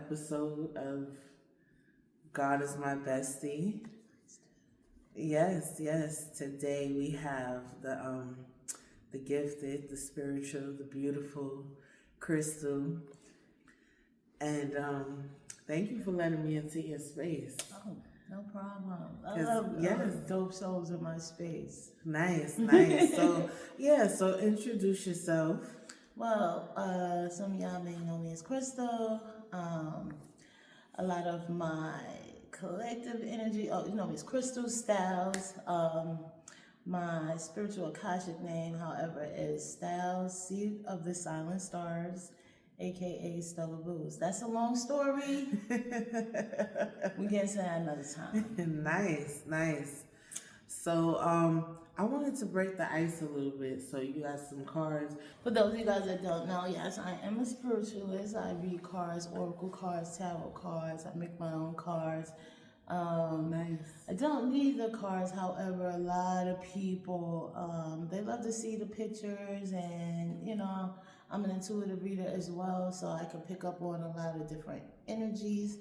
episode of God is My Bestie. Yes. Today we have the gifted, the spiritual, the beautiful Crystal. And thank you for letting me into your space. Oh, no problem. I love dope souls in my space. Nice. So introduce yourself. Well, some of y'all may know me as Crystal. A lot of my collective energy, you know me as Crystal Styles. My spiritual Akashic name, however, is Styles, Seed of the Silent Stars, aka Stella Bluez. That's a long story. We get into that another time. Nice. So I wanted to break the ice a little bit. So you got some cards. For those of you guys that don't know, yes, I am a spiritualist. I read cards, oracle cards, tarot cards. I make my own cards. Nice. I don't need the cards. However, a lot of people, they love to see the pictures, and you know, I'm an intuitive reader as well, so I can pick up on a lot of different energies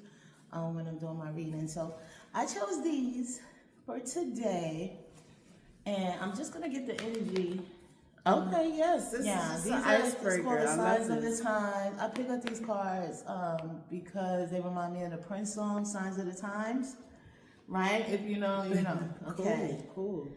when I'm doing my reading. So I chose these for today, and I'm just gonna get the energy. Okay, yes, this is these an are icebreaker. called the I Signs love of the this. Times. I pick up these cards because they remind me of the Prince song, Signs of the Times. Right? If you know, you know. Okay. Cool.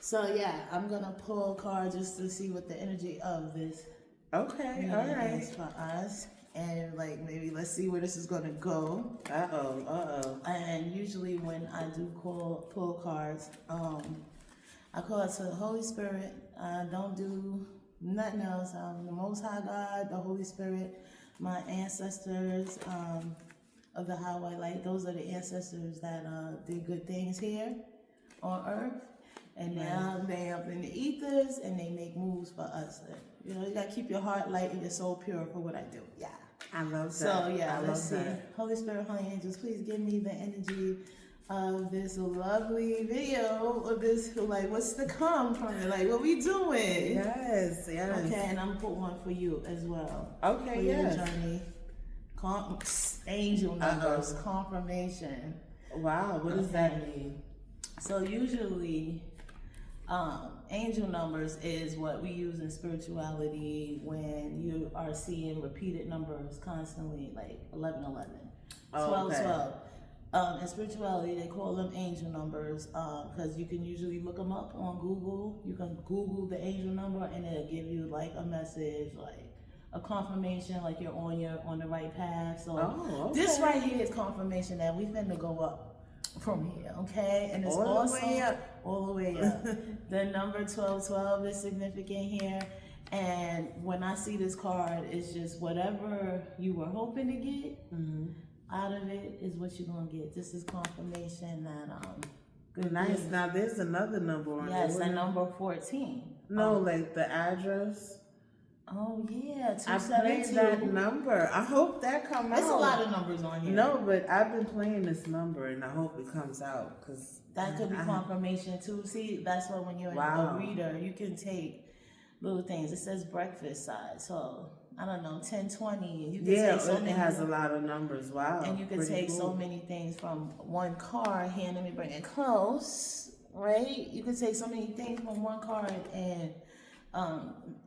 So yeah, I'm gonna pull a card just to see what the energy of this Okay, all right. is for us. And like maybe let's see where this is gonna go. Uh-oh. And usually when I do pull cards, I call it to the Holy Spirit. I don't do nothing else. The Most High God, the Holy Spirit, my ancestors of the highway light. Those are the ancestors that did good things here on earth. And now they up in the ethers and they make moves for us. You know, you gotta keep your heart light and your soul pure for what I do. Yeah. I love that. So yeah, let's see. That. Holy Spirit, Holy Angels, please give me the energy of this lovely video of this, like, what's to come from it? Like, what we doing? Yes. Okay, and I'm gonna put one for you as well. Okay, for yes. your journey. Angel numbers, confirmation. Wow, what does that mean? So usually, angel numbers is what we use in spirituality when you are seeing repeated numbers constantly, like 1111, 1212. In spirituality, they call them angel numbers because you can usually look them up on Google. You can Google the angel number and it'll give you like a message, like a confirmation, like you're on the right path. So this right here is confirmation that we finna go up from here, okay? And it's all the way up. The number 1212 is significant here. And when I see this card, it's just whatever you were hoping to get. Out of it is what you're gonna get. This is confirmation that good. Nice. Things. Now there's another number on it. Yes, the number 14. No, like the address. Oh yeah, I played 272. that number. I hope that comes out. There's a lot of numbers on here. No, but I've been playing this number and I hope it comes out because that could be confirmation too. See, that's why when you're a reader, you can take little things. It says breakfast size, so I don't know, 1020. And you can take so many, it has a lot of numbers. Wow. And you can take so many things from one card. Here, let me bring it close. Right? You can take so many things from one card, and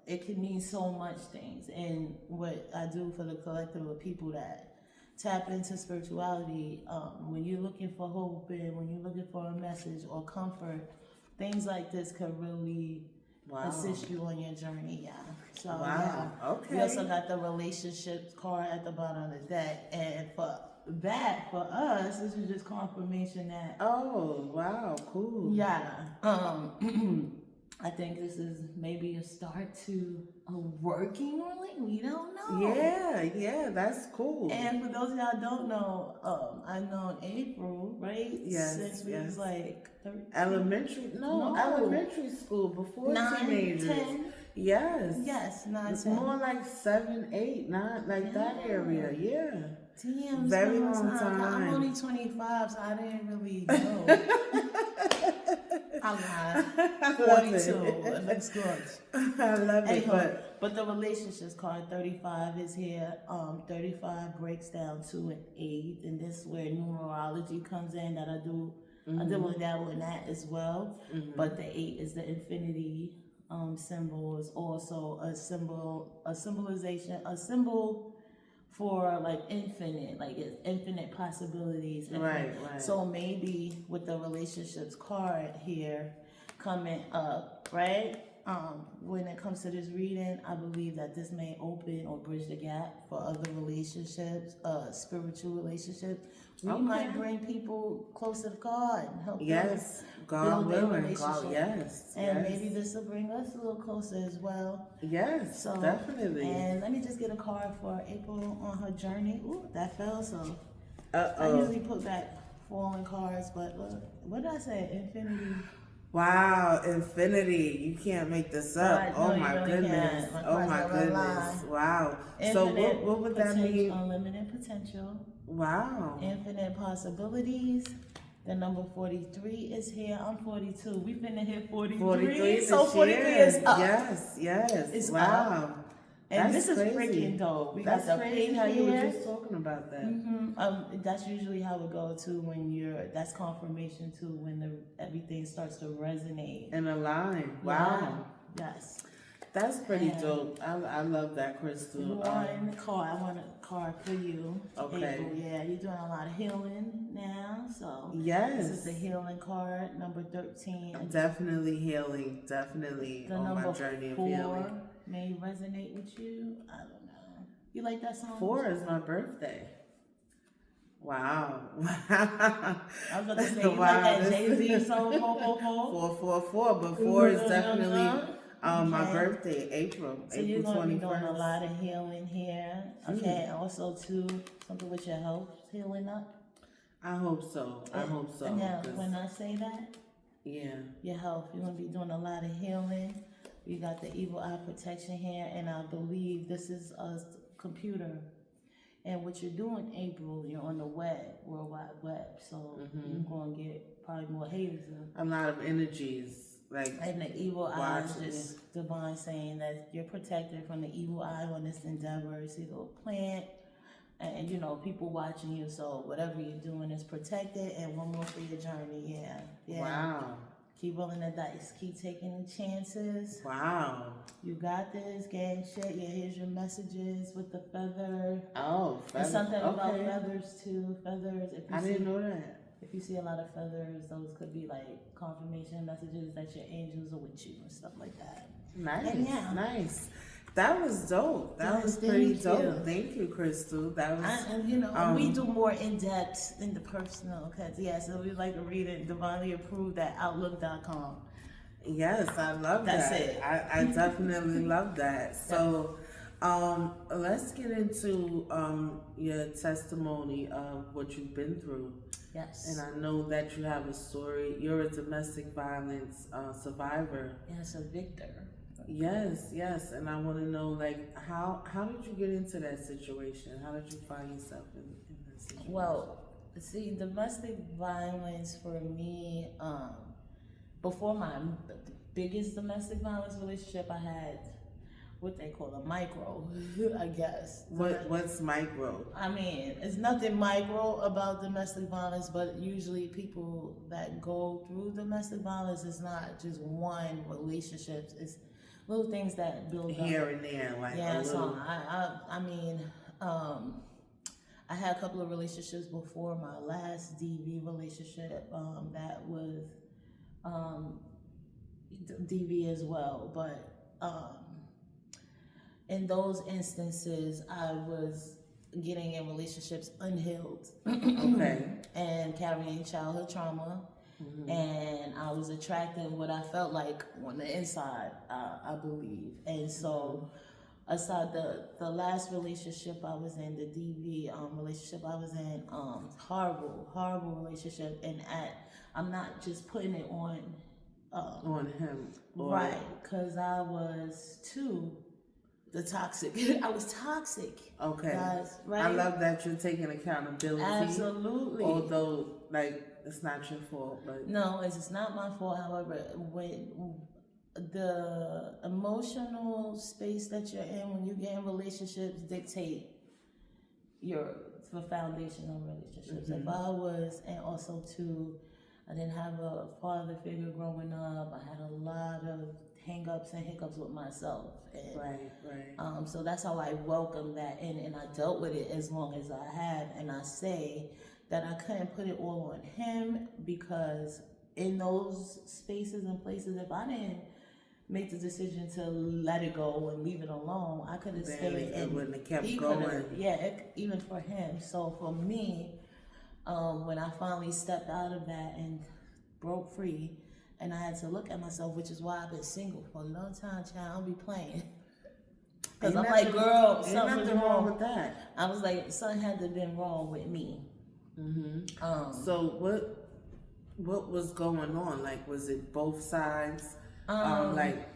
it can mean so much things. And what I do for the collective of people that tap into spirituality, when you're looking for hope and when you're looking for a message or comfort, things like this could really assist you on your journey. So Okay. We also got the relationships card at the bottom of the deck, and for us, this is just confirmation that cool. I think this is maybe a start to a working relationship. We don't know. Yeah, that's cool. And for those of y'all who don't know, I've known April, right? Yes. Since we was like 13. Elementary school before 9, teenagers. 10. Yes, 9, it's 10. more like 7, 8, 9, like that area. Yeah. Damn, very long time. I'm only 25, so I didn't really know. I'm lying. I 42. love it. It looks good. I love it, Anyhow, but the relationships card 35 is here. 35 breaks down to an 8, and this is where numerology comes in. That I do a dabble in that as well. But the 8 is the infinity symbol. Is also a symbol, a symbolization, a symbol for like infinite, like it's infinite possibilities. Right, right. So maybe with the relationships card here coming up, right? When it comes to this reading, I believe that this may open or bridge the gap for other relationships, spiritual relationships. We might bring people closer to God and help them God build their willing, relationship. God, yes, And maybe this will bring us a little closer as well. Yes, So, definitely. And let me just get a card for April on her journey. Ooh, that fell, so Uh-oh. I usually put back falling cards, but look, what did I say? Infinity. Wow, infinity. You can't make this up. Right, oh no, you my really goodness. can't. My Oh cards my don't goodness. lie. Wow. Infinite So what would that mean? Unlimited potential. Wow. Infinite possibilities. The number 43 is here. I'm 42. We've been to hit 43. 43 so 43 is up. Yes, yes. It's wow. up. And That's this is crazy. freaking dope. We That's got the crazy pink how you were here. just talking about that. That's usually how it goes too when that's confirmation too when everything starts to resonate. And align. Wow. Yeah. Yes. That's pretty dope. I love that, Crystal. One card. I want a card for you. Okay. April. Yeah, you're doing a lot of healing now. So yes. This is the healing card, number 13. Definitely healing. Definitely the on number my journey of 4 healing. May resonate with you. I don't know. You like that song? 4 is my birthday. Wow. I was about to say, you like that Jay-Z song, 444? 444, but 4 is definitely my birthday, April. So April you're going to be 21st. doing a lot of healing here. Okay, and also too, something with your health healing up. I hope so. I hope so. And now, when I say that, your health, you're going to be doing a lot of healing. You got the evil eye protection here, and I believe this is a computer. And what you're doing, April, you're on the web, World Wide Web, so you're going to get probably more haters. A lot of energies, like. And the evil eye is just divine saying that you're protected from the evil eye on this endeavor. See the little plant, and you know people watching you. So whatever you're doing is protected. And one more for your journey, yeah. Wow. Keep rolling the dice. Keep taking the chances. Wow. You got this. Gang shit. Yeah, here's your messages with the feather. Oh, feather. There's something about feathers too. Feathers. I didn't know that. If you see a lot of feathers, those could be like confirmation messages that your angels are with you and stuff like that. Nice. Yeah. Nice. That was dope. That was pretty dope. Thank you, Crystal. That was. And you know, we do more in depth in the personal, cause so we like to read it divinely approved at Outlook.com. Yes, I love that. That's it. I definitely love that. So, let's get into your testimony of what you've been through. Yes. And I know that you have a story. You're a domestic violence survivor. Yes, a victor. Yes, and I want to know, like, how did you get into that situation? How did you find yourself in that situation? Well, see, domestic violence for me, before my biggest domestic violence relationship, I had what they call a micro, I guess. What's micro? I mean, it's nothing micro about domestic violence, but usually people that go through domestic violence, it's not just one relationship. It's little things that build up. Here and there, like yeah, a little. So I mean, I had a couple of relationships before my last DV relationship that was DV as well, but in those instances, I was getting in relationships unhealed. Okay. And carrying childhood trauma. And I was attracting what I felt like on the inside, I believe. And so, aside the last relationship I was in, the DV relationship I was in, horrible relationship. And I'm not just putting it on him. Right, because I was too the toxic. I was toxic. Okay. Guys, right? I love that you're taking accountability. Absolutely. Although, like, it's not your fault, but no, it's not my fault. However, when the emotional space that you're in when you get in relationships dictate the foundation of relationships. If I was, and also too, I didn't have a father figure growing up. I had a lot of hang-ups and hiccups with myself. And, right. So that's how I welcomed that in, and I dealt with it as long as I have. And I say that I couldn't put it all on him, because in those spaces and places, if I didn't make the decision to let it go and leave it alone, I could have stayed and wouldn't have kept going. Even for him. So for me, when I finally stepped out of that and broke free, and I had to look at myself, which is why I've been single for a long time, child. I'll be playing. Because I'm like, girl, something was wrong with that. I was like, something had to have been wrong with me. So what was going on? Like, was it both sides? Like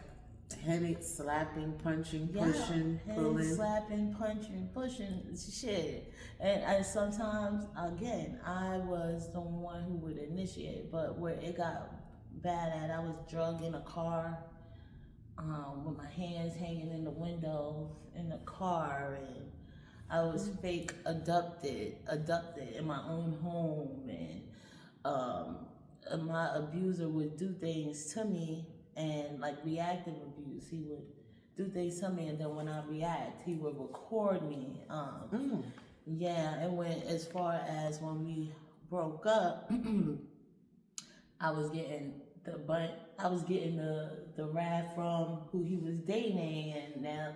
hitting, slapping, punching, pushing, pulling. Slapping, punching, pushing, shit. And sometimes, again, I was the one who would initiate, but where it got bad at, I was drugged in a car, with my hands hanging in the window in the car, and I was fake abducted in my own home, and my abuser would do things to me, and like reactive abuse, he would do things to me, and then when I react, he would record me. Yeah, it went as far as when we broke up, I was getting the wrath from who he was dating, and now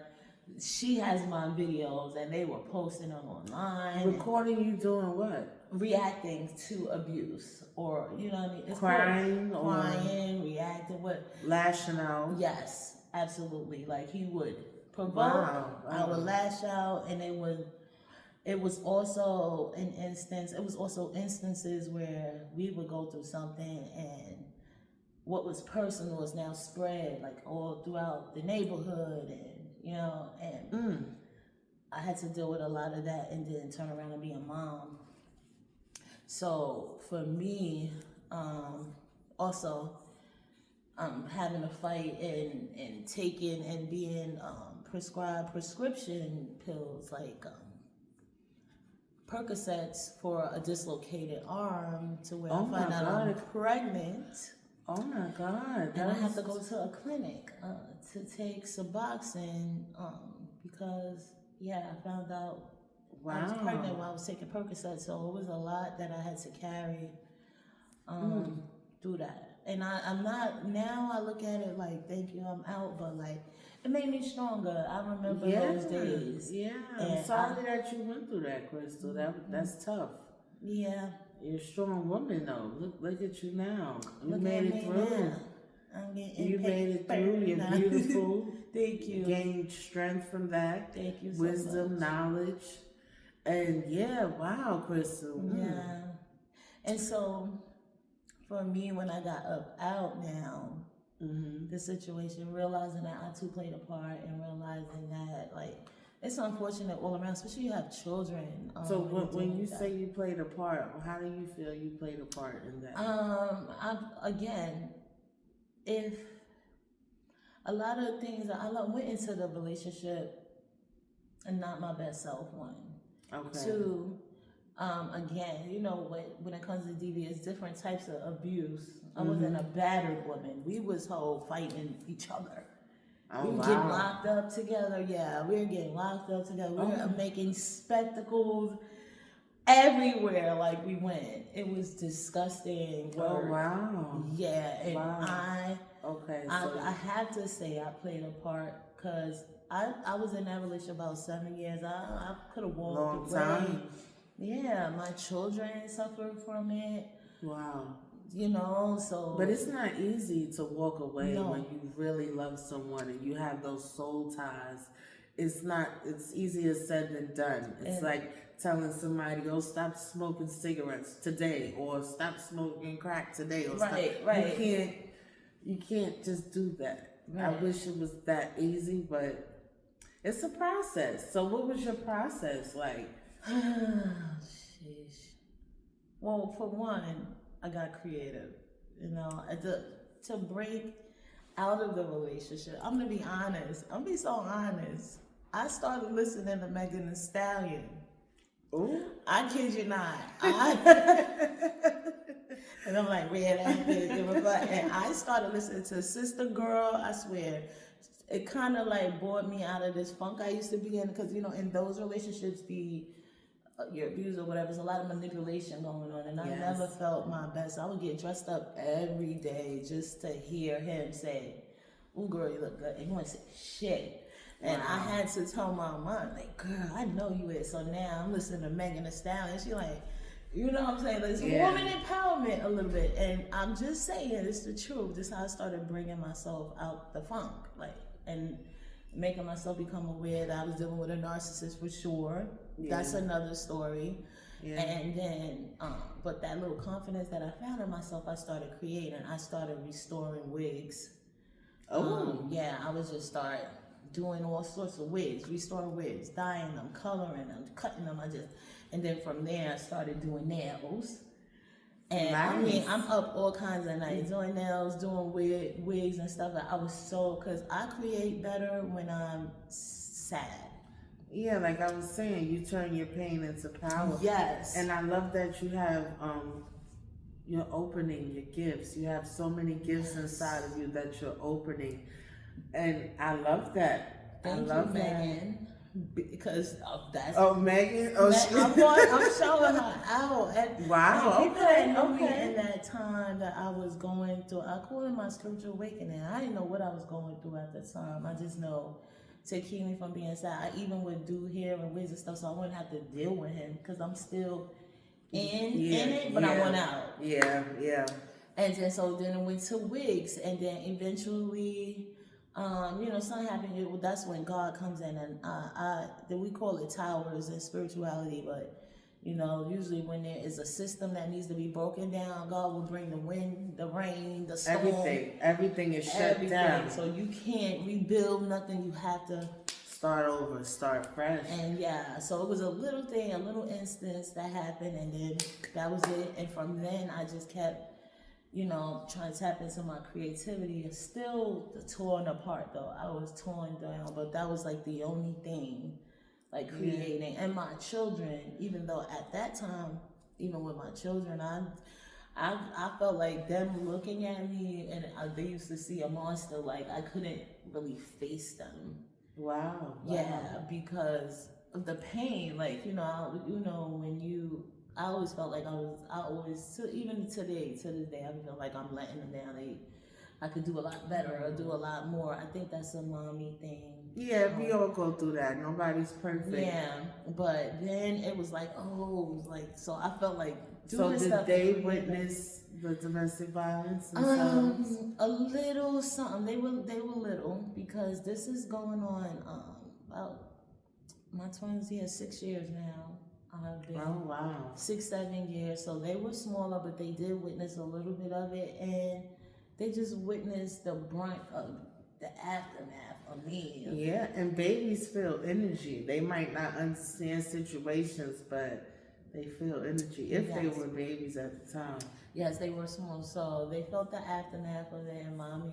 she has my videos, and they were posting them online. Recording you doing what? Reacting to abuse, or you know what I mean? It's crying, reacting, what? Lashing out. Yes, absolutely. Like he would provoke, Wow. I would lash out, and it was also instances where we would go through something, and what was personal is now spread like all throughout the neighborhood, and you know, and I had to deal with a lot of that, and then turn around and be a mom. So for me, also having to fight and taking and being prescribed prescription pills like Percocets for a dislocated arm, to where I find out I'm pregnant. Oh my God. And I have to go to a clinic to take Suboxone because, I found out I was pregnant while I was taking Percocet. So it was a lot that I had to carry through that. And I'm not, now I look at it like, thank you, I'm out, but like, it made me stronger. I remember those days. Yeah, I'm sorry that you went through that, Crystal. That's tough. Yeah. You're a strong woman, though. Look at you now. You Look made at it through. Now. I'm getting you made it through. You're beautiful. Thank you. Gained strength from that. Thank you so Wisdom, much. knowledge. And wow, Crystal. Yeah. And so, for me, when I got out now, the situation, realizing that I too played a part, and realizing that, like, it's unfortunate all around, especially you have children. So when you say you played a part, how do you feel you played a part in that? If a lot of things, I went into the relationship and not my best self, one. Okay. Two, again, you know, when it comes to DV, it's different types of abuse. I wasn't a battered woman. We was fighting each other. We were getting locked up together. Yeah, we were getting locked up together. We were making spectacles everywhere like we went. It was disgusting. Oh, wow. Yeah, and I have to say I played a part, because I was in that relationship about 7 years. I could have walked away. Long time. Yeah, my children suffered from it. Wow. You know, so. But it's not easy to walk away when you really love someone and you have those soul ties. It's easier said than done. It's like telling somebody, go stop smoking cigarettes today, or stop smoking crack today, or You can't just do that. Right. I wish it was that easy, but It's a process. So what was your process like? Sheesh. Well, for one, I got creative. You know, to break out of the relationship. I'm gonna be honest. I'm gonna be so honest. I started listening to Megan Thee Stallion. Ooh. I kid you not. And I'm like, red and I started listening to Sister Girl. I swear, it kind of like brought me out of this funk I used to be in, because you know, in those relationships, your abuse or whatever, there's a lot of manipulation going on, and I never felt my best. I would get dressed up every day just to hear him say, "Ooh, girl, you look good," and you want to say shit. And I had to tell my mom, like, girl, I know you is. So now I'm listening to Megan Thee Stallion. She like, you know what I'm saying? It's woman empowerment a little bit. And I'm just saying, it's the truth. This is how I started bringing myself out the funk. Like, and making myself become aware that I was dealing with a narcissist for sure. Yeah. That's another story. Yeah. And then, but that little confidence that I found in myself, I started creating. I started restoring wigs. Yeah, I was just start doing all sorts of wigs, restoring wigs, dyeing them, coloring them, cutting them. And then from there I started doing nails. And nice. I mean, I'm up all kinds of nights doing nails, doing wigs and stuff. I was because I create better when I'm sad. Yeah, like I was saying, you turn your pain into power. Yes. And I love that you have, you're opening your gifts. You have so many gifts inside of you that you're opening. And I love that. Thank I love you, Megan. Because that's Megan. I'm showing her out. Wow. And people that knew me in that time that I was going through, I call it my spiritual awakening. I didn't know what I was going through at the time. I just know to keep me from being sad. I even would do hair and wigs and stuff, so I wouldn't have to deal with him, because I'm still in it, but I want out. Yeah. And then then it went to wigs, and then eventually. Something happened. That's when God comes in, and we call it towers in spirituality. But usually when there is a system that needs to be broken down, God will bring the wind, the rain, the storm. Everything is shut down. So you can't rebuild nothing. You have to start over, start fresh. And so it was a little thing, a little instance that happened, and then that was it. And from then, I just kept. Trying to tap into my creativity. It's still torn apart though. I was torn down, but that was like the only thing, like creating. And my children, even though at that time, even with my children, I felt like them looking at me, and they used to see a monster. Like I couldn't really face them. Wow. Yeah, because of the pain. Like when you. I always felt like even to this day, I feel like I'm letting them down. I could do a lot better or do a lot more. I think that's a mommy thing. Yeah, we all go through that. Nobody's perfect. Yeah, but then it was like, so I felt like doing stuff. So did they witness the domestic violence themselves? A little something. They were little, because this is going on about my twins. 6 years now. I've been 6-7 years, so they were smaller, but they did witness a little bit of it, and they just witnessed the brunt of the aftermath of me. Yeah, and babies feel energy. They might not understand situations, but they feel energy if they were babies at the time. Yes, they were small, so they felt the aftermath of it, and mommy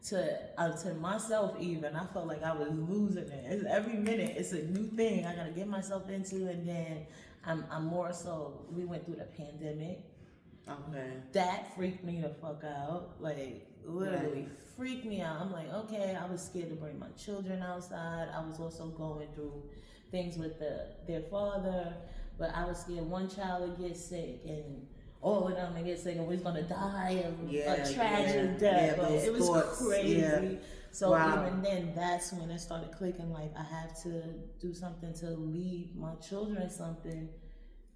to myself even, I felt like I was losing it. Every minute, it's a new thing I gotta get myself into, and then I'm more so. We went through the pandemic. Okay. That freaked me the fuck out. Like literally freaked me out. I'm like, okay, I was scared to bring my children outside. I was also going through things with their father, but I was scared one child would get sick and all of them would get sick and we're gonna die of a tragic death. But it was crazy. Yeah. So even then, that's when it started clicking. Like I have to do something to leave my children something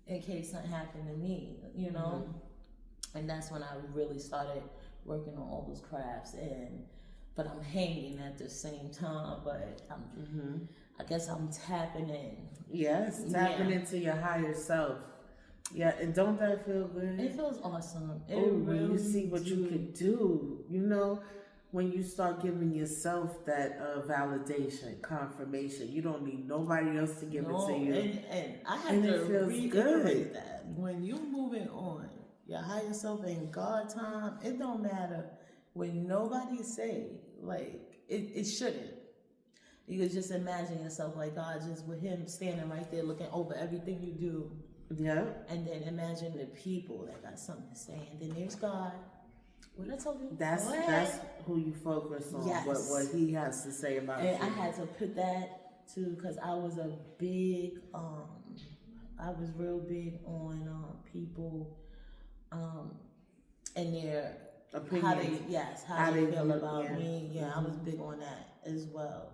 in case something happened to me, Mm-hmm. And that's when I really started working on all those crafts. But I'm hanging at the same time. But I guess I'm tapping in. Yes, tapping into your higher self. Yeah, and don't that feel good? It feels awesome. When you see what you could do, when you start giving yourself that validation, confirmation. You don't need nobody else to give it to you. And I had to reiterate that when you're moving on, your higher self in God time, it don't matter when nobody say, like, it shouldn't. You could just imagine yourself like God, just with Him standing right there looking over everything you do. Yeah. And then imagine the people that got something to say. And then there's God. What I told you? That's who you focus on. Yes. What He has to say about you. And I had to put that too, because I was a big, I was real big on people, and their opinions. How they feel about me. Yeah, I was big on that as well.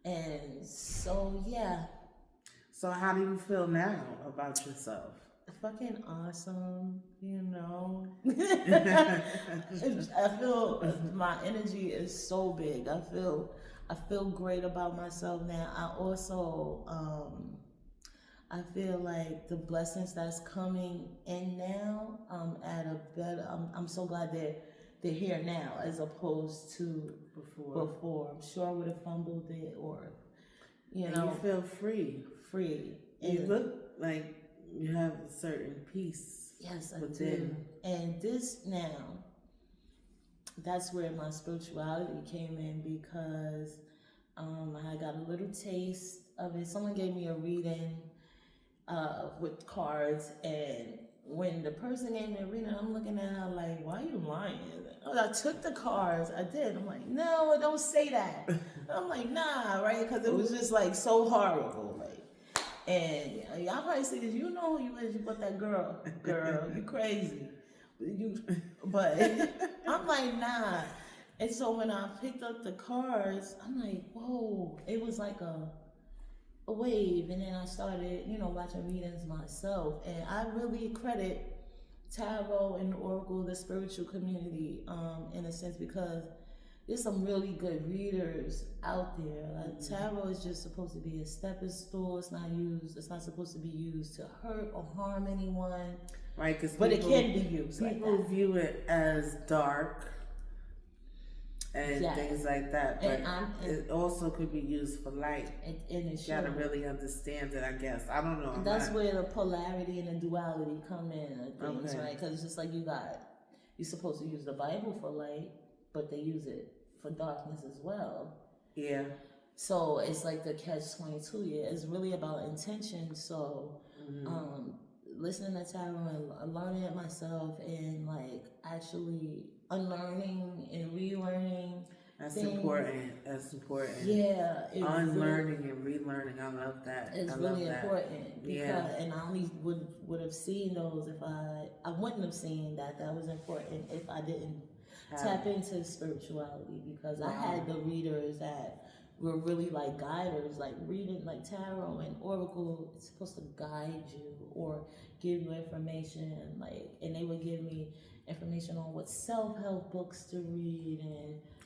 And so So how do you feel now about yourself? Fucking awesome, you know. I feel my energy is so big. I feel great about myself now. I also I feel like the blessings that's coming in now, at a better. I'm so glad they're here now as opposed to before. I'm sure I would have fumbled it, or you know. You feel free. You look like you have a certain peace. Yes, I do. And this now, that's where my spirituality came in, because I got a little taste of it. Someone gave me a reading with cards, and when the person gave me a reading, I'm looking at her like, why are you lying? I took the cards, I did. I'm like, no, don't say that. I'm like, nah, right? Because it was just like so horrible, like. And y'all probably say this, you know who you is, you put that girl, you crazy. But I'm like, nah. And so when I picked up the cards, I'm like, whoa, it was like a wave. And then I started, watching readings myself. And I really credit tarot and oracle, the spiritual community, in a sense, because there's some really good readers out there. Like tarot is just supposed to be a stepping stool. It's not supposed to be used to hurt or harm anyone. Right, but it can be used. People view it as dark and things like that. But it also could be used for light. And you gotta really understand it, I guess. I don't know. That's where the polarity and the duality come in, things, right? Because it's just like you're supposed to use the Bible for light, but they use it for darkness as well. Yeah. So it's like the catch-22. Yeah, it's really about intention. So, listening to tarot and learning it myself, and like actually unlearning and relearning. That's important. Yeah. Unlearning and relearning. I love that. It's really important. Because, and I only would have seen those if I wouldn't have seen that was important if I didn't tap into spirituality, because I had the readers that were really like guiders, like reading like tarot and oracle. It's supposed to guide you or give you information, and they would give me information on what self-help books to read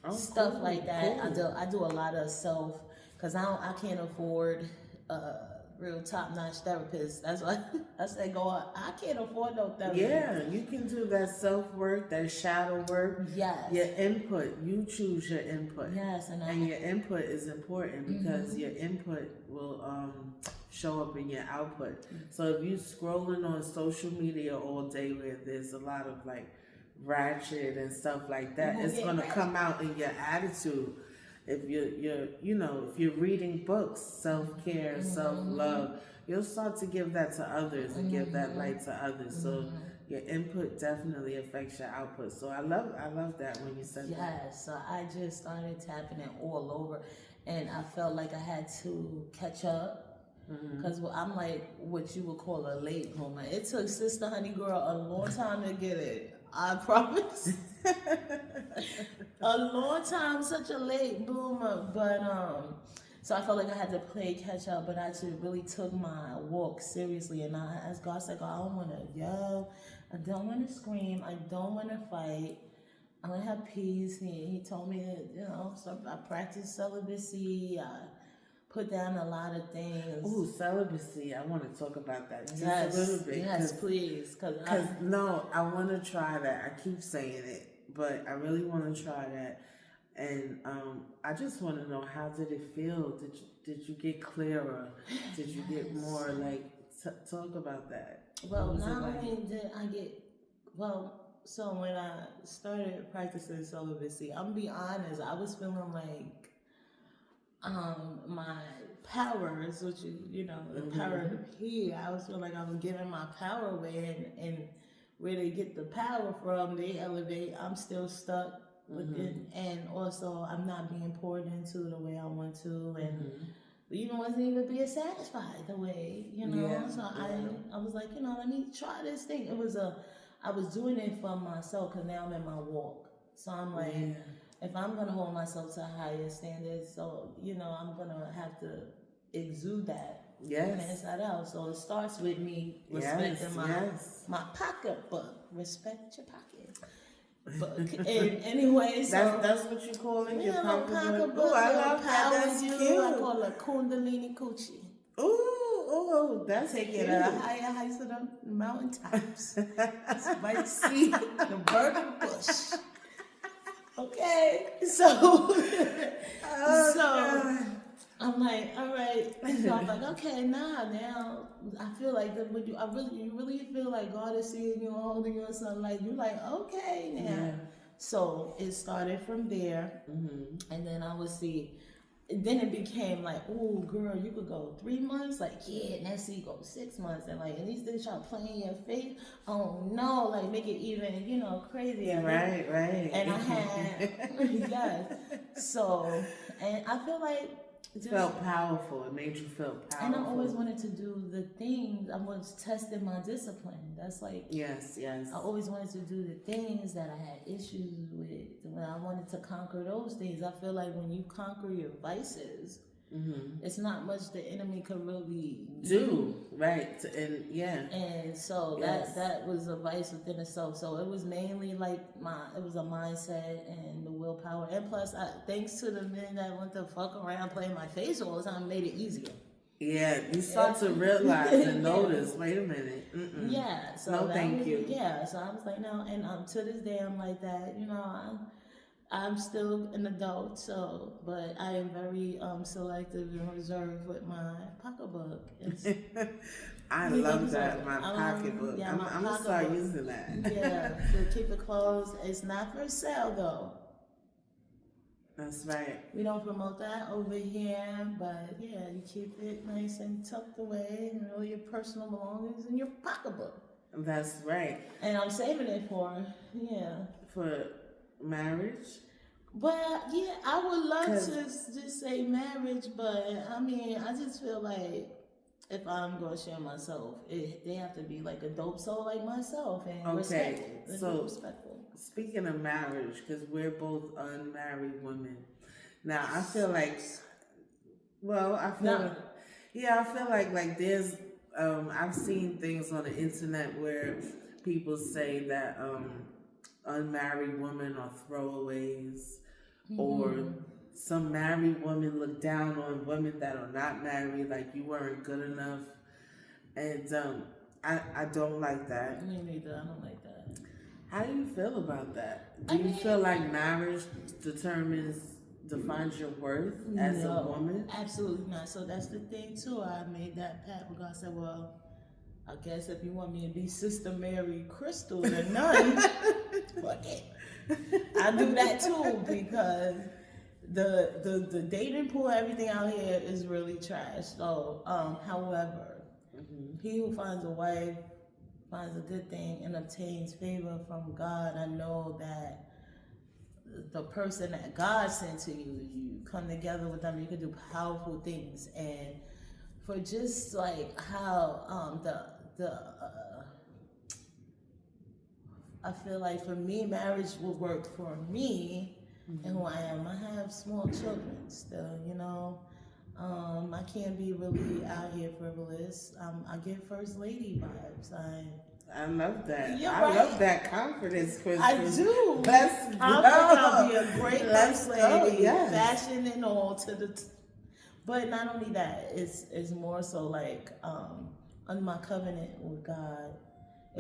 and stuff like that. Cool. I do a lot of self, because I can't afford real top-notch therapist. That's why I say I can't afford no therapist. Yeah, you can do that self-work, that shadow work. Yes. Your input, you choose your input. Yes, and your input is important, because your input will show up in your output. So if you scrolling on social media all day where there's a lot of like ratchet and stuff like that, it's gonna come out in your attitude. If you're reading books, self-care, self-love, you'll start to give that to others and give that light to others. So your input definitely affects your output. So I love that when you said that. Yes, so I just started tapping it all over, and I felt like I had to catch up. Because I'm like what you would call a late bloomer. It took Sister Honey Girl a long time to get it. I promise. A long time, such a late bloomer. But so I felt like I had to play catch up, but I just really took my walk seriously, and I asked God, I don't want to yell, I don't want to scream, I don't want to fight. I want to have peace. He told me that, so I practice celibacy. I put down a lot of things. Ooh, celibacy. I want to talk about that just a little bit. Yes, please. I want to try that. I keep saying it, but I really want to try that. And I just want to know, how did it feel? Did you get clearer? Did you get more like talk about that? Well, not only did I get so when I started practicing celibacy, I'm gonna be honest, I was feeling like my powers, which you know, the power of the P, I was feeling like I was giving my power away, and where they get the power from, they elevate. I'm still stuck within, and also I'm not being poured into the way I want to, and even wasn't even being satisfied the way, you know. So I was like, you know, let me try this thing. I was doing it for myself, because now I'm in my walk. So I'm like, if I'm gonna hold myself to higher standards, so you know, I'm gonna have to exude that from the inside out. So it starts with me respecting my pocketbook. Respect your pocketbook. And anyway, so that's what you call it. Your pocketbook. Oh, I love that. That's cute. I call it Kundalini Coochie. Ooh, that's take cute. it to the higher heights of the mountaintops. You might see the burning bush. Okay, so I'm like, all right. So I'm like, okay, now I feel like you really feel like God is seeing you and holding you or something, like you're like, okay now. Yeah. So it started from there, and then I would see. Then it became like, oh girl, you could go 3 months, like next you go 6 months, and like, and these things try to play in your face. Oh no, like make it even, you know, crazy. Right. And I had so, and I feel like it felt powerful. It made you feel powerful. And I always wanted to do the things. I was testing my discipline. That's like yes. I always wanted to do the things that I had issues with. When I wanted to conquer those things, I feel like when you conquer your vices, it's not much the enemy could really do. Right, and so that was a vice within itself. So it was mainly like it was a mindset and the willpower, and plus thanks to the men that went to fuck around playing my face all the time, made it easier. Yeah, you start to realize and notice. Wait a minute. Yeah, so no, thank you. Yeah, so I was like, no, and to this day I'm like that. You know, I'm still an adult, but I am very selective and reserved with my pocketbook. I love that, my pocketbook. Yeah, I'm gonna start using that. Yeah, to keep it closed. It's not for sale though. That's right. We don't promote that over here, but yeah, you keep it nice and tucked away, and all your personal belongings in your pocketbook. That's right. And I'm saving it for marriage. Well, yeah, I would love to just say marriage, but I mean, I just feel like if I'm going to share myself, they have to be like a dope soul like myself and respected. So respectful. Speaking of marriage, because we're both unmarried women, now I feel like, I feel like there's, I've seen things on the internet where people say that unmarried women are throwaways, or some married women look down on women that are not married, like you weren't good enough, and I don't like that. Me neither. I don't like that. How do you feel about that? Do you feel like marriage defines your worth as a woman? Absolutely not. So that's the thing too. I made that pact with God. I said, well, I guess if you want me to be Sister Mary Crystal, the nun, fuck it. I do that too, because the dating pool, everything out here is really trash. So, however, he who finds a wife finds a good thing and obtains favor from God. I know that the person that God sent to you, you come together with them, you can do powerful things. And for just like how I feel like for me, marriage will work for me and who I am. I have small children still, you know. I can't be really out here frivolous. I get first lady vibes. I love that. I love that confidence, Chris. I do. Let's go. I'll be a great first lady, yes. fashion and all but not only that, it's more so like under my covenant with God,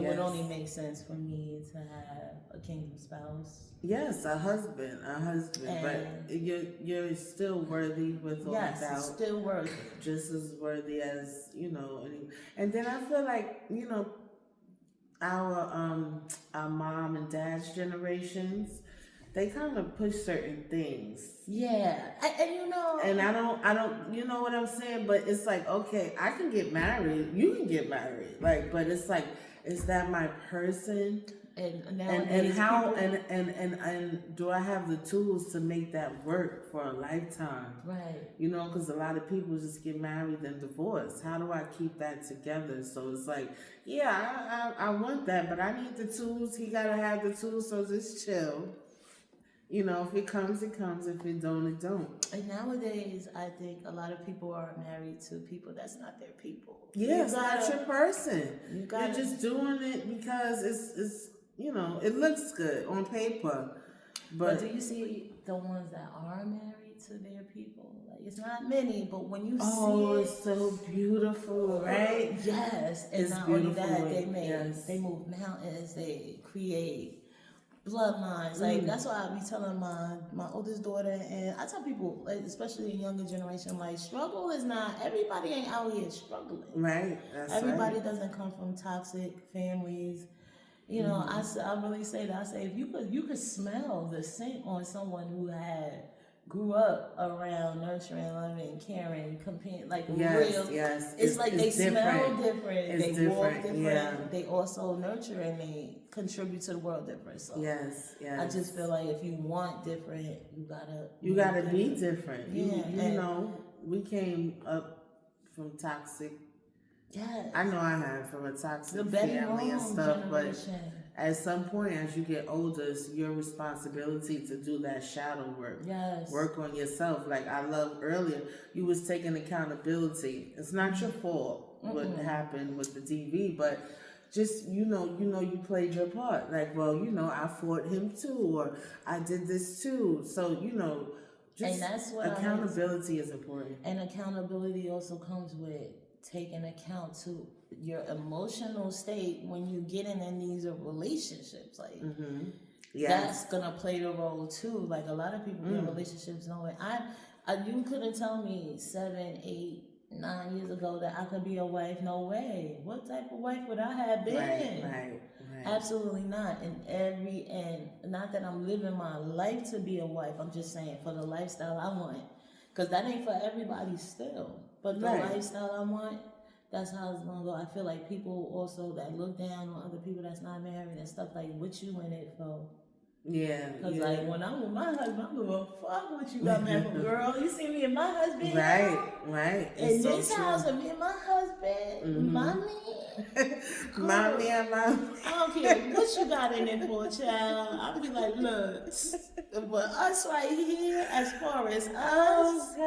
It would only make sense for me to have a kingdom spouse. Yes, a husband, but you're still worthy without doubt. Yes, still worthy, just as worthy as and then I feel like our mom and dad's generations, they kind of push certain things. Yeah, and I don't, you know what I'm saying? But it's like, okay, I can get married, you can get married, like, but it's like, is that my person? And how and do I have the tools to make that work for a lifetime? Right. Because a lot of people just get married and divorce. How do I keep that together? So it's like, yeah, I want that, but I need the tools. He gotta have the tools, so just chill. If it comes, it comes. If it don't, it don't. And nowadays, I think a lot of people are married to people that's not their people. Yeah, it's not your person. You're just doing it because it's it looks good on paper. But do you see the ones that are married to their people? Like, it's not many, but when you see it's so beautiful, right? Yes, and it's not beautiful. Only that, they move mountains, they create bloodlines. Like, that's why I be telling my oldest daughter, and I tell people, like, especially in younger generation, like, struggle is not, everybody ain't out here struggling. Right. Everybody doesn't come from toxic families. I really say that. I say, if you could smell the scent on someone who grew up around nurturing, loving, caring, like real. Yes, it's like they smell different. They walk different. Yeah. They also nurture and they contribute to the world different. So yes. I just feel like if you want different, you gotta be different. Yeah, we came up from toxic. Yeah, I know I have, from a toxic family and stuff, generation. But at some point, as you get older, it's your responsibility to do that shadow work. Yes, work on yourself. Like I loved earlier, you was taking accountability. It's not your fault what happened with the DV, but just you played your part. Like, well, I fought him too, or I did this too. So just and that's what accountability is important. And accountability also comes with taking account to your emotional state when you get in these relationships. Like, that's gonna play the role too. Like, a lot of people in relationships knowing you couldn't tell me 7, 8, 9 years ago that I could be a wife. No way. What type of wife would I have been? Right. Absolutely not. And not that I'm living my life to be a wife. I'm just saying, for the lifestyle I want, because that ain't for everybody still. But the lifestyle I want, that's how it's gonna go. I feel like people also that look down on other people that's not married and stuff, like, what you in it for? Yeah. Because like, when I'm with my husband, I'm gonna fuck what you got married for, girl. You see me and my husband, right. In this house, and me and my husband, mommy, mommy and mommy. I don't care what you got in it for, child. I'll be like, look, but us right here, as far as us,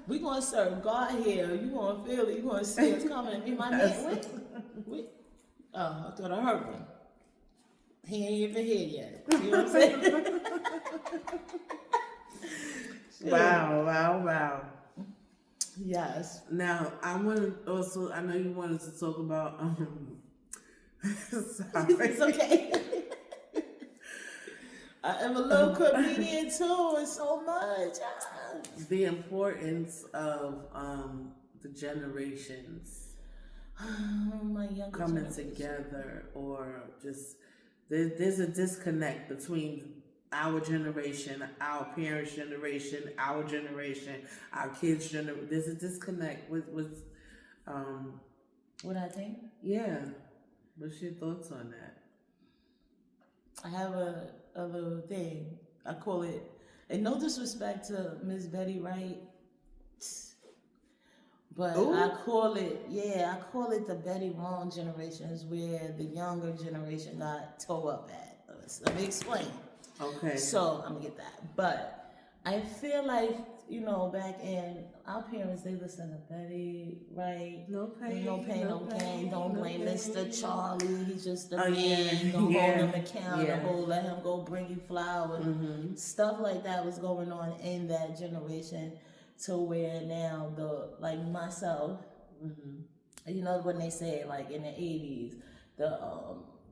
we gonna serve God here. You gonna feel it. You gonna see us coming. And me, my man, wait. Oh, I thought I heard him. He ain't even here yet. You know what I'm saying? Wow. Yes. Now, I know you wanted to talk about, sorry. It's okay. I am a little comedian too, and so much. The importance of the generations coming together, or just there's a disconnect between our generation, our parents' generation, our generation, our kids' generation. There's a disconnect with what I think? Yeah. What's your thoughts on that? I have a little thing. I call it, and no disrespect to Miss Betty Wright, but I call it the Betty Wrong generations, where the younger generation got toe up at. Let me explain. Okay. So I'm gonna get that. But I feel like, back in our parents, they listened to Betty Wright. No pain, no gain. Don't blame Mr. Charlie. He's just a man. Don't hold him accountable. Let him go bring you flowers. Stuff like that was going on in that generation, to where now myself, when they say, like, in the 80s,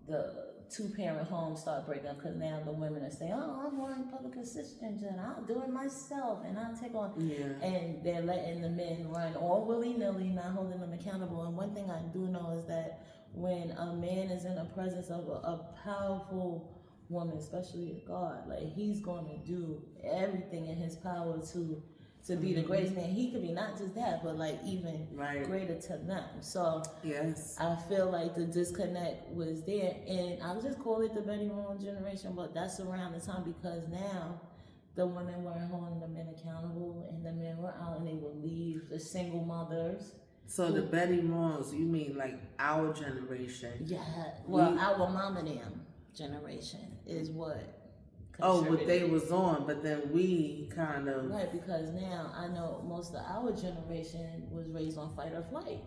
the two-parent homes start breaking up because now the women are saying, "Oh, I'm more public assistance and I'll do it myself and I'll take on," and they're letting the men run all willy-nilly, not holding them accountable. And one thing I do know is that when a man is in the presence of a powerful woman, especially a God, like he's going to do everything in his power to be the greatest man. He could be not just that, but like even greater to them. So I feel like the disconnect was there, and I'll just call it the Betty Rowan generation, but that's around the time because now the women weren't holding the men accountable, and the men were out and they would leave the single mothers. So the Betty Rowans, you mean like our generation? Yeah, well, our mom and them generation is what. What they was on, but then we kind of right, because now I know most of our generation was raised on fight or flight.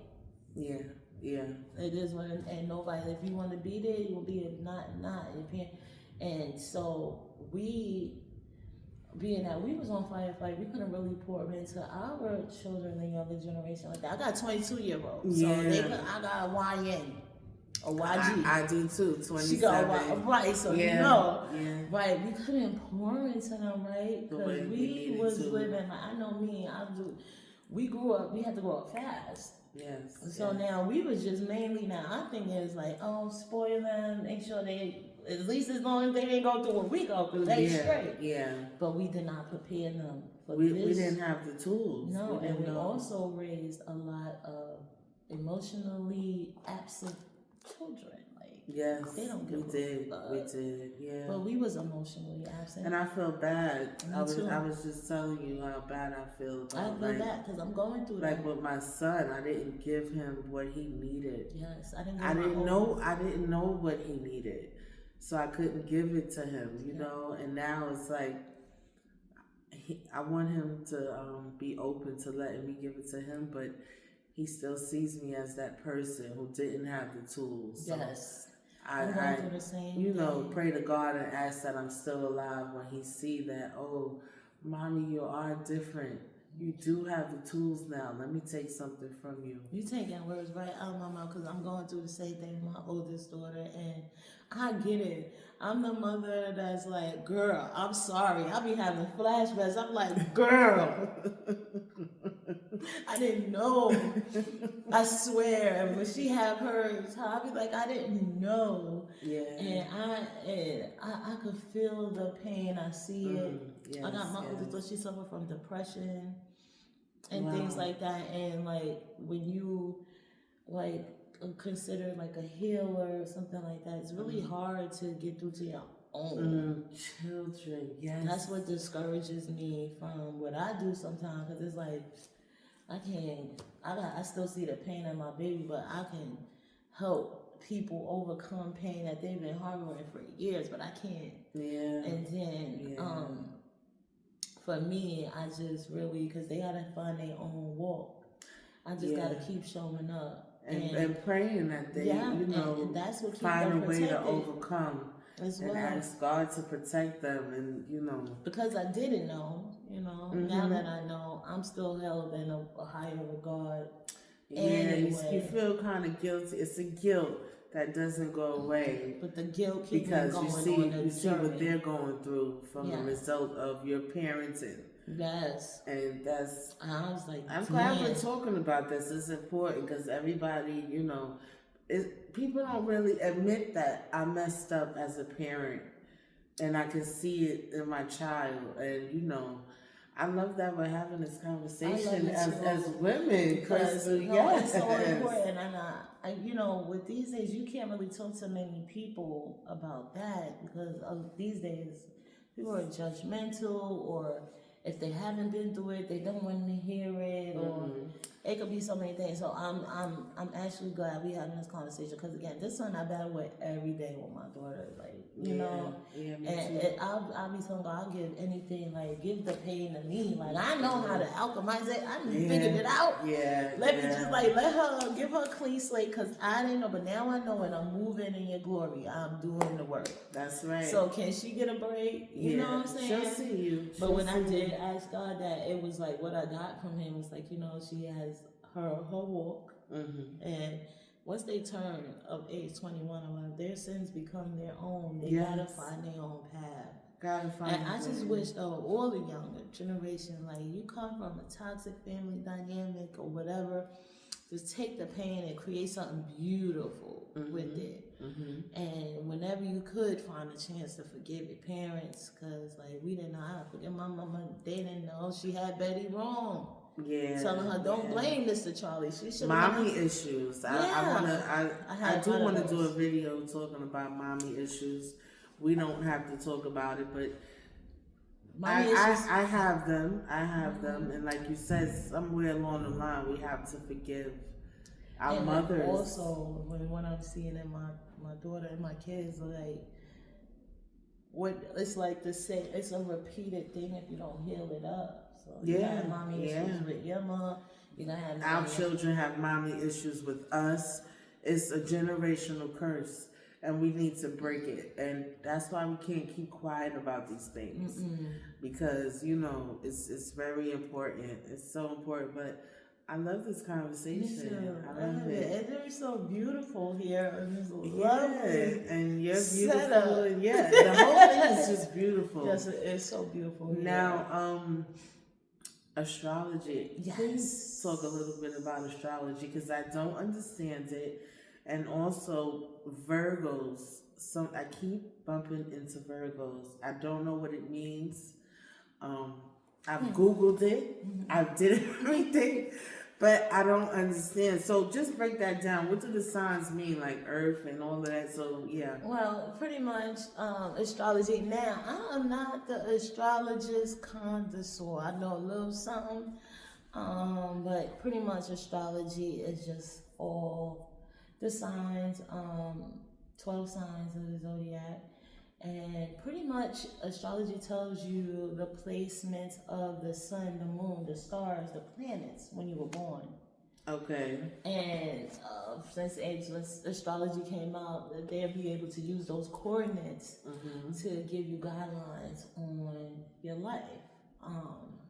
Yeah. It is when and nobody. If you want to be there, you will be. If not. And so we, being that we was on fight or flight, we couldn't really pour into our children, the younger generation like that. I got 22-year-olds, so I got a YN. A YG. I do too, 27. She got right, so right, we couldn't pour into them, right? Because we was living, like, I know me, we grew up, we had to grow up fast. Yes. So now we was just mainly, now our thing is like, spoil them, make sure they, at least as long as they didn't go through what we go through, they straight. Yeah. But we did not prepare them for we this. We didn't have the tools. No, and we also raised a lot of emotionally absent children. Like they don't give a fuck. We did, yeah. But we was emotionally absent. And I feel bad. Me I too. was just telling you how bad I feel. I feel bad because I'm going through that. Like with my son, I didn't give him what he needed. Yes, I didn't know what he needed, so I couldn't give it to him. You know, and now it's like I want him to be open to letting me give it to him, but he still sees me as that person who didn't have the tools. So yes. I'm going through the same thing. Pray to God and ask that I'm still alive when he see that, oh, mommy, you are different. You do have the tools now. Let me take something from you. You taking words right out of my mouth because I'm going through the same thing with my oldest daughter, and I get it. I'm the mother that's like, girl, I'm sorry. I be having flashbacks. I'm like, girl. I didn't know. I swear. When she have hers, I be like, I didn't know. Yeah. And I could feel the pain. I see it. Yes, I got my oldest daughter. She suffered from depression and things like that. And like when you like consider like a healer or something like that, it's really hard to get through to your own children. Yes. That's what discourages me from what I do sometimes, because it's like I still see the pain in my baby, but I can help people overcome pain that they've been harboring for years, but I can't. Yeah. And then for me, I just really, because they gotta find their own walk. I just gotta keep showing up and praying that they, and that's what find a way to overcome. As and ask God to protect them, and because I didn't know, now that I know, I'm still held in a higher regard. You feel kind of guilty. It's a guilt that doesn't go away, but the guilt keeps because going you see what they're going through from the result of your parenting. Yes, and that's. I was like, I'm glad we're talking about this. It's important because everybody, people don't really admit that I messed up as a parent, and I can see it in my child. And I love that we're having this conversation as women, because it's so important. And with these days, you can't really talk to many people about that because these days people are judgmental, or if they haven't been through it, they don't want to hear it, or it could be so many things. So I'm actually glad we having this conversation, because again, this is something I battle with every day with my daughter, me and I'll be telling God, I'll give anything, give the pain to me. I know how to alchemize it. I figured it out. Let me just let her, give her a clean slate, because I didn't know, but now I know when I'm moving in your glory, I'm doing the work. That's right. So can she get a break? You know what I'm saying? She'll see you. But when I did ask God that, it was what I got from him was she has her walk, and once they turn of age 21 or whatever, their sins become their own. They gotta find their own path. Gotta find. And I just wish, though, all the younger generation, like, you come from a toxic family dynamic or whatever, just take the pain and create something beautiful with it. And whenever you could, find a chance to forgive your parents, because, like, we didn't know how to forgive my mama. They didn't know she had Betty wrong. Yeah. Telling her, don't blame Mr. Charlie. She should. Mommy issues. I do want to do a video talking about mommy issues. We don't have to talk about it, but I have them. I have them, and like you said, somewhere along the line, we have to forgive our mothers. Also, when I'm seeing in my daughter and my kids, like, what it's like to say, it's a repeated thing if you don't heal it up. So you have mommy issues with your mom. You're gonna have our children have mommy issues with us. It's a generational curse, and we need to break it. And that's why we can't keep quiet about these things, because it's very important. It's so important. But I love this conversation. I love it. And it's so beautiful here, and it's lovely. And you're beautiful. And the whole thing is just beautiful. Yes, it's so beautiful. Now, astrology. Please talk a little bit about astrology, because I don't understand it. And also Virgos. I keep bumping into Virgos. I don't know what it means. I've Googled it. I did everything, but I don't understand. So just break that down. What do the signs mean, like Earth and all of that? So yeah. Well, pretty much astrology. Now, I am not the astrologist connoisseur. I know a little something, but pretty much astrology is just all the signs, 12 signs of the zodiac. And pretty much astrology tells you the placements of the sun, the moon, the stars, the planets when you were born. Okay. And since astrology came out, they'll be able to use those coordinates to give you guidelines on your life.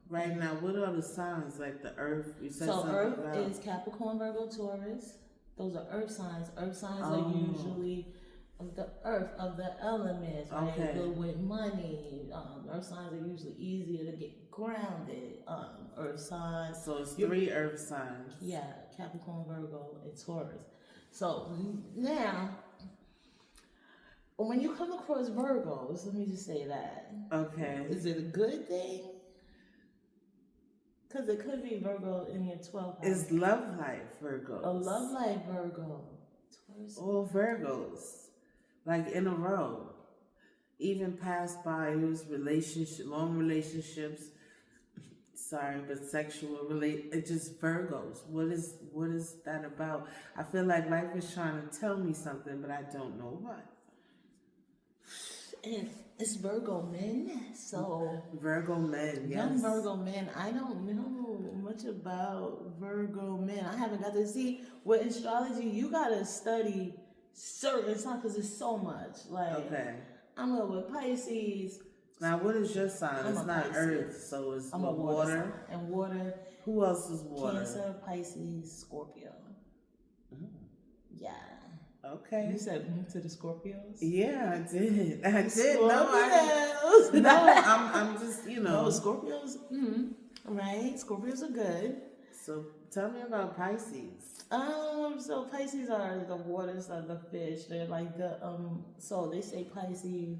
Right now, what are the signs, like the Earth? You said so Earth is Capricorn, Virgo, Taurus. Those are Earth signs. Earth signs are usually of the earth, of the elements, right? Okay. Good with money. Earth signs are usually easier to get grounded. Earth signs. So it's 3 Earth signs. Yeah, Capricorn, Virgo, and Taurus. So now, when you come across Virgos, let me just say that. Okay. Is it a good thing? Because it could be Virgo in your 12th house. It's love life Virgos. A love life Virgo. Taurus. All Virgos. Like in a row. Even past buyers, long relationships. Sorry, but sexual it's just Virgos. What is that about? I feel like life is trying to tell me something, but I don't know what. And it's Virgo men, so Virgo men, yes. Young Virgo men. I don't know much about Virgo men. I haven't got to see with astrology. You gotta study certain signs because it's so much. Like, okay, I'm up with Pisces. Now, what is your sign? It's not Pisces. Earth, so it's I'm a water. And water. Who else is water? Cancer, Pisces, Scorpio. Yeah. Okay. You said to the Scorpios? Yeah, I did. I did. Scorpios. I'm just, No, Scorpios. Right. Scorpios are good. So tell me about Pisces. So Pisces are the waters of the fish. They're like the so they say Pisces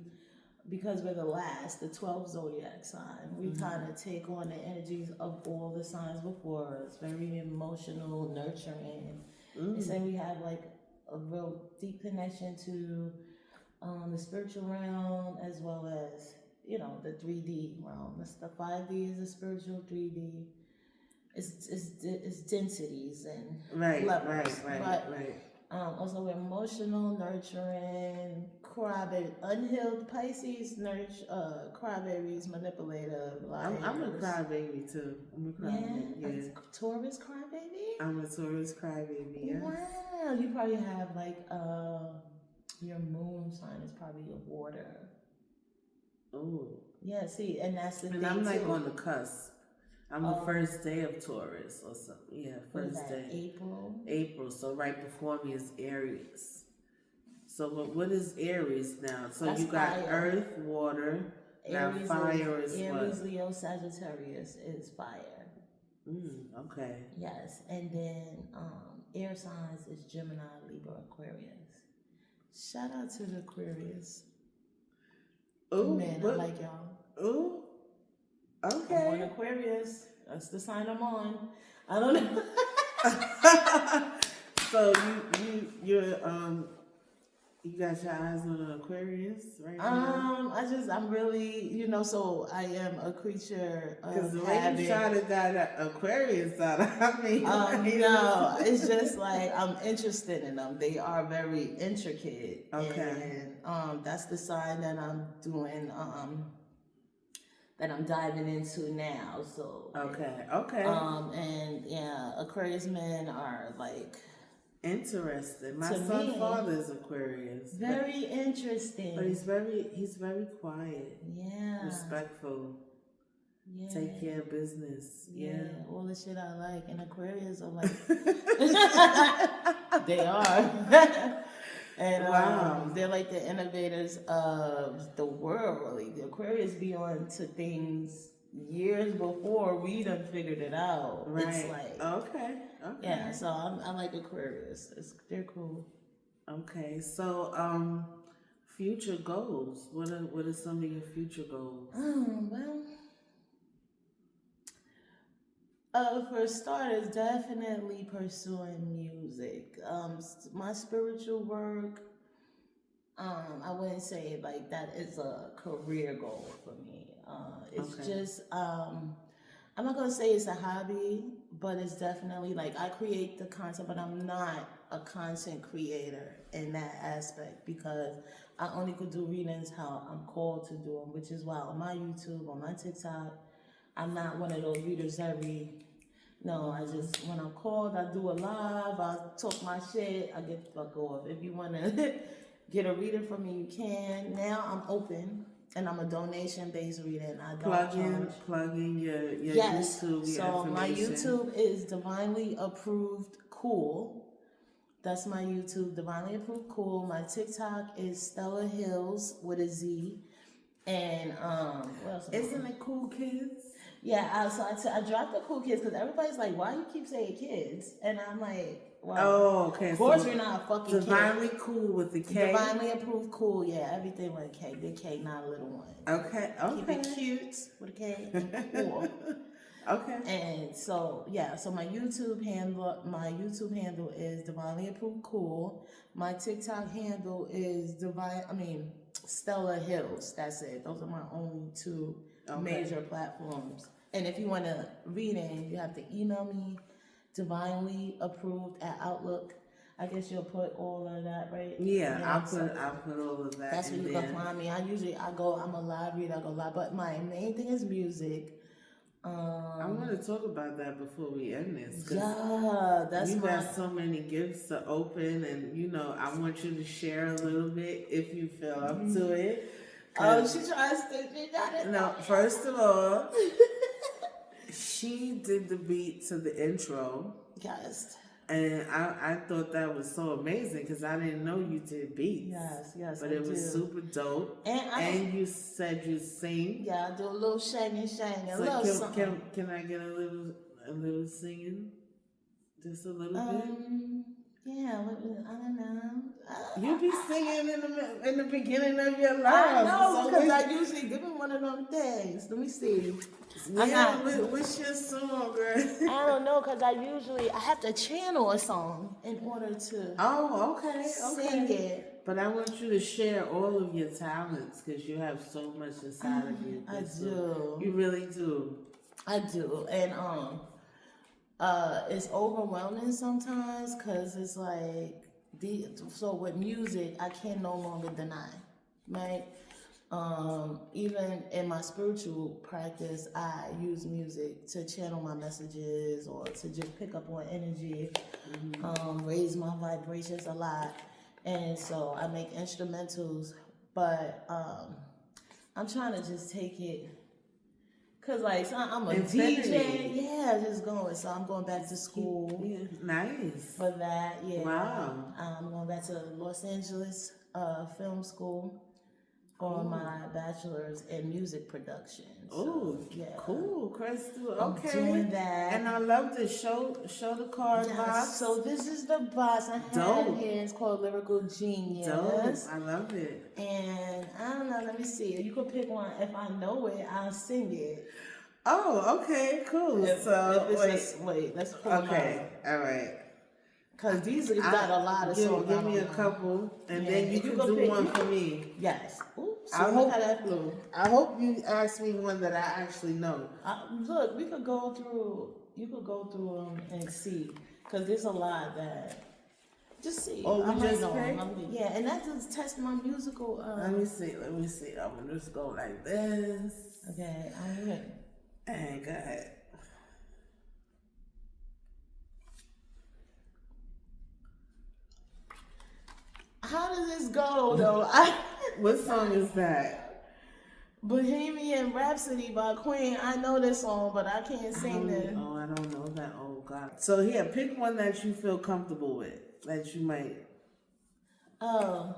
because we're the last, the 12th zodiac sign. We kind of take on the energies of all the signs before us. Very emotional, nurturing. They say we have like a real deep connection to the spiritual realm as well as, the 3D realm. The 5D is a spiritual, 3D. It's densities and levels. Right. Also emotional, nurturing, crybaby, unhealed Pisces, crybabies, manipulative. I'm a crybaby too. I'm a crybaby. Yeah. Taurus crybaby? I'm a Taurus crybaby, yes. Wow. You probably have like your moon sign is probably a water. Oh. Yeah, see, and that's the thing. And I'm like on the cusp. I'm the first day of Taurus or something. Yeah, first day. April. April. So right before me is Aries. So what is Aries now? So That's you got fire. Earth, water. Now Aries fire is Aries, what? Leo, Sagittarius is fire. Okay. Yes, and then air signs is Gemini, Libra, Aquarius. Shout out to the Aquarius. Ooh, man, I like y'all. Ooh. Okay. I'm on Aquarius. That's the sign I'm on. I don't know. So you got your eyes on an Aquarius right now? I'm really, so I am a creature of habit. Because the way you try to got an Aquarius out, I mean. No, it's just like I'm interested in them. They are very intricate. Okay. And that's the sign that I'm doing, that I'm diving into now. So. Okay. And yeah, Aquarius men are like. Interesting. My son's father is Aquarius. Very interesting. But he's very quiet. Yeah. Respectful. Yeah. Take care of business. Yeah. All the shit I like. And Aquarius are like they are. And wow. They're like the innovators of the world, really. The Aquarius be on to things years before we done figured it out. Right. It's like okay. Yeah, so I like Aquarius. They're cool. Okay, so future goals. What are some of your future goals? For starters, definitely pursuing music. My spiritual work. I wouldn't say like that is a career goal for me. It's just I'm not gonna say it's a hobby, but it's definitely like I create the content, but I'm not a content creator in that aspect because I only could do readings how I'm called to do them, which is why on my YouTube, on my TikTok, I'm not one of those readers No, I just, when I'm called, I do a live, I talk my shit, I get the fuck off. If you wanna get a reading from me, you can. Now I'm open. And I'm a donation-based reader, and I don't plug in your yes. YouTube. Your so my YouTube is Divinely Approved Cool. That's my YouTube, Divinely Approved Cool. My TikTok is Stella Hills with a Z. And what else? Isn't it Cool Kids? Yeah, I dropped the Cool Kids because everybody's like, why you keep saying kids? And I'm like, well, okay. Of course, we're not a fucking Divinely kid. Cool with the K. Divinely Approved Cool, yeah, everything with a K. Big K, not a little one. Okay. Keep it cute with a K and cool. Okay. And so so my YouTube handle is Divinely Approved Cool. My TikTok handle is Stella Hills. That's it. Those are my only two major platforms. And if you want a reading, you have to email me, divinelyapproved@outlook. I guess you'll put all of that, right? Yeah, I'll put all of that. That's where you can find me. I'm a live reader, I go live, but my main thing is music. I want to talk about that before we end this. Yeah, you got so many gifts to open, and I want you to share a little bit if you feel up to it. Oh, she tries to stick me down. No, first of all, she did the beat to the intro. Yes. And I thought that was so amazing because I didn't know you did beats. Yes, but it was super dope. And you said you sing. Yeah, I do a little shanging, So can I get a little singing? Just a little bit? Yeah, I don't know. You be singing in the beginning of your life. I know, because I usually give me one of them things. Let me see. Yeah, what's your song, girl? I don't know, because I have to channel a song in order to sing it. But I want you to share all of your talents because you have so much inside of you. I do. You really do. I do. And it's overwhelming sometimes because it's like so with music I can no longer deny, right? Even in my spiritual practice, I use music to channel my messages or to just pick up on energy, raise my vibrations a lot. And so I make instrumentals, but I'm trying to just take it Cause like I'm a Infinity. DJ, yeah, just going. So I'm going back to school. Yeah, nice. For that, yeah. Wow. I'm going back to Los Angeles Film School for my bachelor's in music production. Oh, so, yeah. Cool, Crystal. Okay. I'm doing that. And I love this. Show the card box. So this is the box I have here. It's called Lyrical Genius. Dope. I love it. And I don't know, let me see. You can pick one. If I know it, I'll sing it. Oh, okay, cool. Let's pull them out. All right. Because these have got a lot of songs. Give me a couple, and then you can do one for me. Yes. Oops. I hope how that flew. I hope you ask me one that I actually know. Look, we could go through. You could go through them and see, because there's a lot that. Just see. Oh, we just pick? Yeah, and that just test my musical. Let me see. I'm gonna just go like this. Okay, I'm ready. And go ahead. How does this go though? What song is that? Bohemian Rhapsody by Queen. I know this song, but I can't sing it. Oh, I don't know that. Oh God. So here, pick one that you feel comfortable with. That you might. Oh,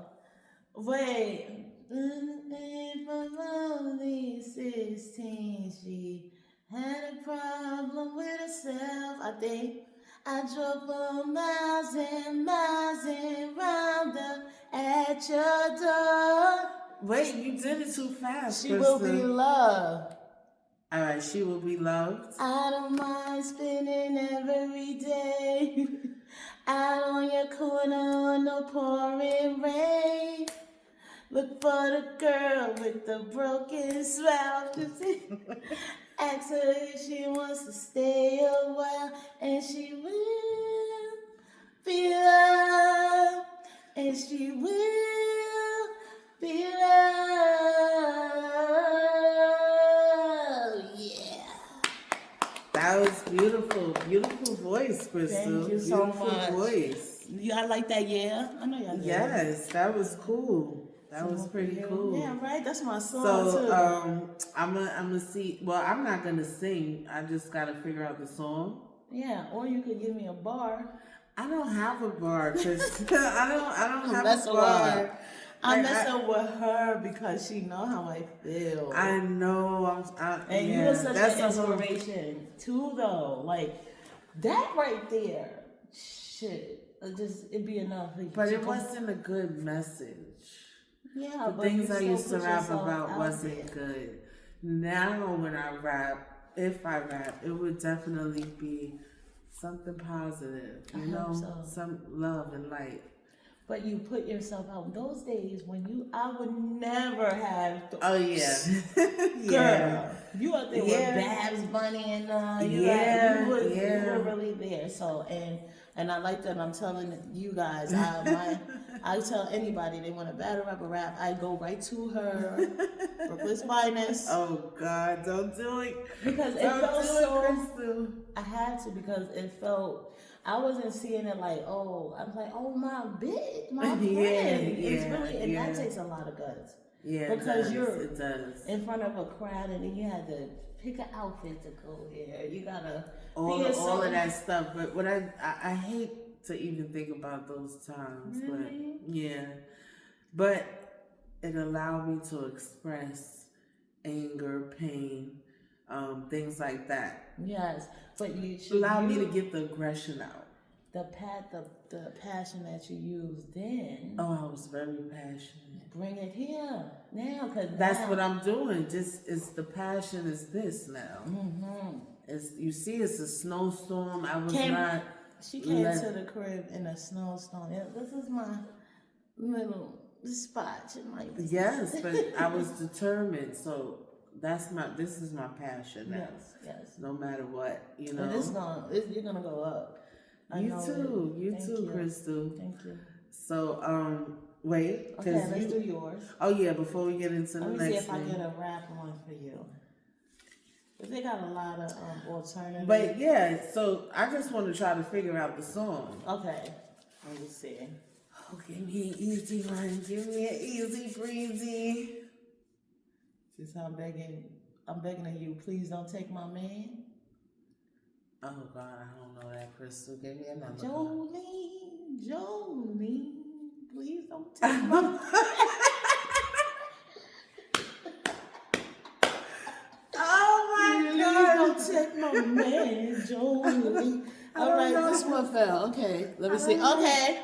wait. From only 16, she had a problem with herself. I think I drove for miles and miles and round up at your door. Wait, you did it too fast. She will be loved. All right, she will be loved. I don't mind spending every day out on your corner on the pouring rain. Look for the girl with the broken smile. Ask her if she wants to stay a while, and she will be loved, and she will be loved. Yeah. That was beautiful. Beautiful voice, Crystal. Thank you so beautiful much. Voice. Y'all like that, yeah? I know y'all do. Yes, that was cool. That was pretty cool. Yeah, right? That's my song, too. So, I'm gonna see. Well, I'm not gonna sing. I just gotta figure out the song. Yeah, or you could give me a bar. I don't have a bar, Crystal. I don't have a bar. I'm messing with her because she know how I feel. I know. And you were such an inspiration too, though. Like that right there, shit. It'd be enough. But it wasn't a good message. Yeah, the things I used to rap about wasn't good. Now when I rap, if I rap, it would definitely be something positive. You know, some love and light. But you put yourself out. Those days when I would never have. Oh yeah, girl, you out there with Babs Bunny and you were really there. So and I like that. I'm telling you guys, I tell anybody they want a battle rap or rap, I go right to her, Brooklyn's finest. Oh God, don't do it. Because it felt so. I had to because it felt. I wasn't seeing it like, oh, I'm like, oh my bitch, my friend. It's really, and that takes a lot of guts. Yeah, because you're in front of a crowd, and then you had to pick an outfit to go here. You gotta all of that stuff. But what I hate to even think about those times. Really? But it allowed me to express anger, pain, things like that. Yes, but you allow me to get the aggression out. The passion that you used then. Oh, I was very passionate. Bring it here now, cause that's what I'm doing. Just it's the passion is this now. Mm-hmm. You see, it's a snowstorm. She came to the crib in a snowstorm. This is my little spot. Yes, but I was determined. So this is my passion now. Yes. No matter what, you know. And you're gonna go up. You too, Crystal. Thank you. So, wait. Okay, let's do yours. Oh yeah, before we get into the next thing. Let me see if I get a rap one for you. But they got a lot of alternatives. But yeah, so I just want to try to figure out the song. Okay. Let me see. Oh, give me an easy one. Give me an easy breezy. Just how begging I'm begging of you, please don't take my man. Oh God, I don't know that, Crystal. Give me another Jolene, please don't take my man. Oh my God! Please don't take my man, Jolene. All right, this one fell. Okay, let me see. Okay.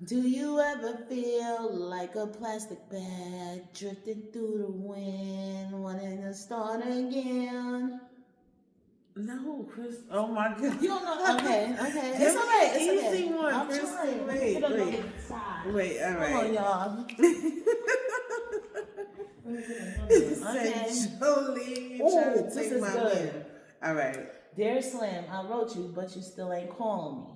Do you ever feel like a plastic bag drifting through the wind, wanting to start again? No, Chris. Oh my God. You don't know. Okay. It's All right. It's easy one, I'm Crystal. trying. Wait. All right. Come on, y'all. Okay. Jolene, you trying to take my man. All right. Dear Slim, I wrote you, but you still ain't calling me.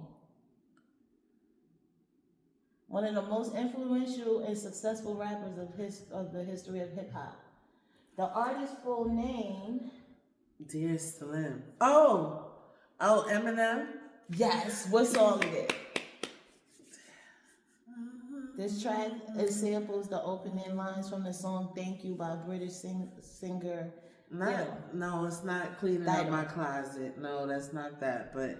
One of the most influential and successful rappers of the history of hip hop. The artist's full name. Dear Slim. Oh, Eminem. Yes. What song is it? This track samples the opening lines from the song "Thank You" by British singer. No, it's not cleaning up my closet. No, that's not that. But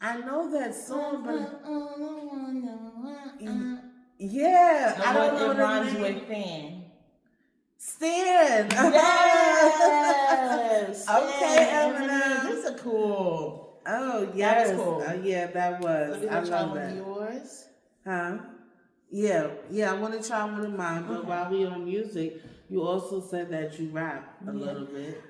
I know that song, but yeah, I don't know what it rhymes name. with fan. Stan. Yes. Okay, Eminem. This is cool. Oh yes. That was cool. Yeah, that was. I love that. Yours. Huh? Yeah. I want to try one of mine, but while we on music, you also said that you rap a little bit.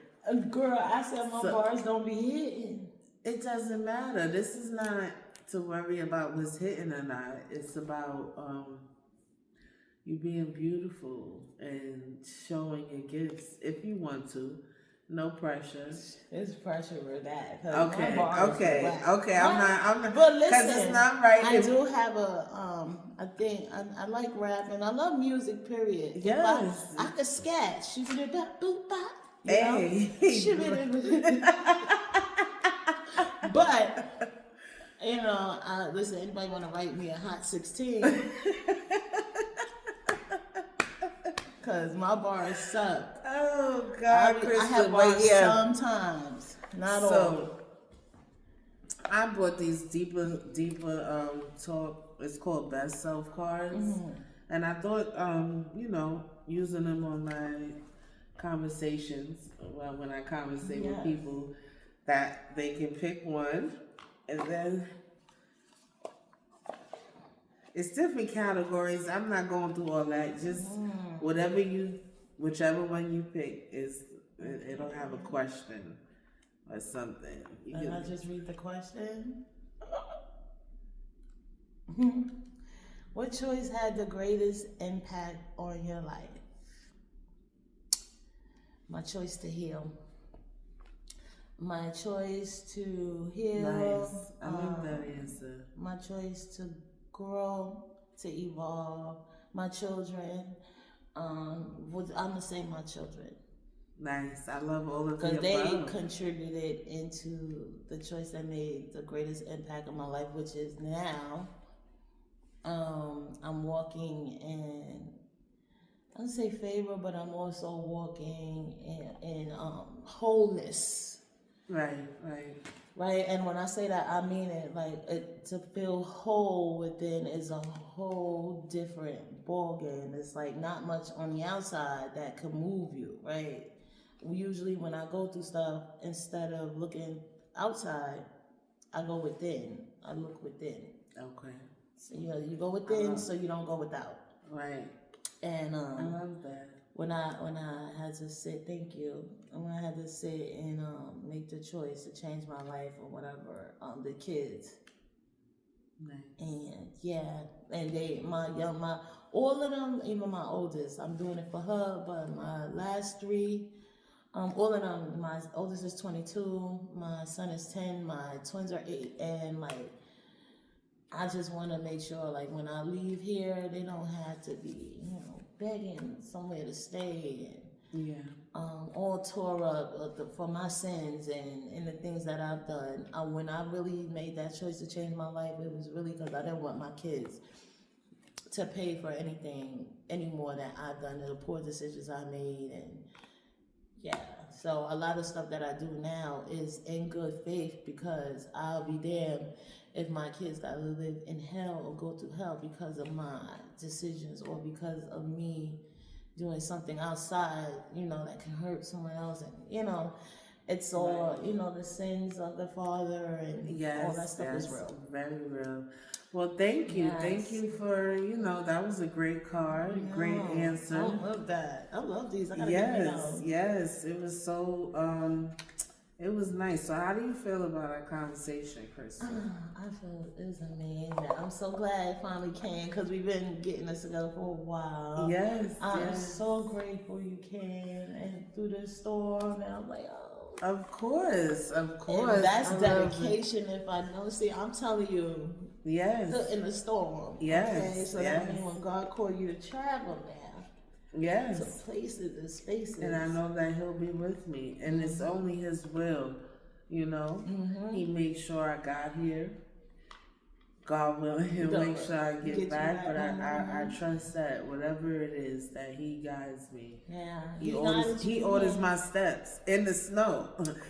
Girl, I said my bars don't be hitting. It doesn't matter. This is not to worry about what's hitting or not. It's about you being beautiful and showing your gifts if you want to. No pressure. There's pressure with that. Okay. I'm not. But listen, because it's not right. I do have I think I like rap and I love music. Period. Yes. I could scat. Hey. But listen. Anybody want to write me a hot 16? Cause my bars suck. Oh God, Crystal, I have bars sometimes, not all. I bought these deeper talk. It's called best self cards, and I thought using them on my conversations. Well, when I conversate with people, that they can pick one, and then. It's different categories. I'm not going through all that. Just whichever one you pick it'll have a question or something. And I just read the question. What choice had the greatest impact on your life? My choice to heal. My choice to heal. Nice. I love that answer. My choice to grow, to evolve. My children, I'm gonna say my children. Nice. I love all of because they contributed into the choice that made the greatest impact on my life, which is now I'm walking in, I don't say favor, but I'm also walking in wholeness. Right, and when I say that, I mean it. Like to feel whole within is a whole different ballgame. It's like not much on the outside that can move you, right? Usually, when I go through stuff, instead of looking outside, I go within. I look within. Okay. So you go within, so you don't go without. Right. And I love that. When I had to sit, thank you. When I had to sit and make the choice to change my life or whatever, the kids. Nice. And they, all of them, even my oldest, I'm doing it for her. But my last three, all of them. My oldest is 22, my son is 10, my twins are 8, and I just want to make sure, when I leave here, they don't have to be, begging somewhere to stay and all tore up for my sins and the things that I've done. When I really made that choice to change my life, it was really because I didn't want my kids to pay for anything anymore that I've done, the poor decisions I made, and yeah. So a lot of stuff that I do now is in good faith, because I'll be damned if my kids gotta live in hell or go through hell because of my decisions, or because of me doing something outside, that can hurt someone else. And, it's all, the sins of the father, and all that stuff is real. Very real. Well, thank you. Yes. Thank you for, that was a great card. Great answer. I love that. I love these. I gotta Yes. It was so, it was nice. So how do you feel about our conversation, Kristen? I feel it's amazing. I'm so glad it finally came, because we've been getting this together for a while. Yes. I'm so grateful you came and through the storm, and I'm like, oh. Of course. And that's dedication. If I know, see, I'm telling you. Yes. In the storm. Yes. Okay? So that means when God called you to travel now. Yes. To places and spaces. And I know that He'll be with me. And it's only His will, He made sure I got here. God willing, He'll make sure I get back. But I trust that whatever it is, that He guides me. Yeah. He orders my steps in the snow.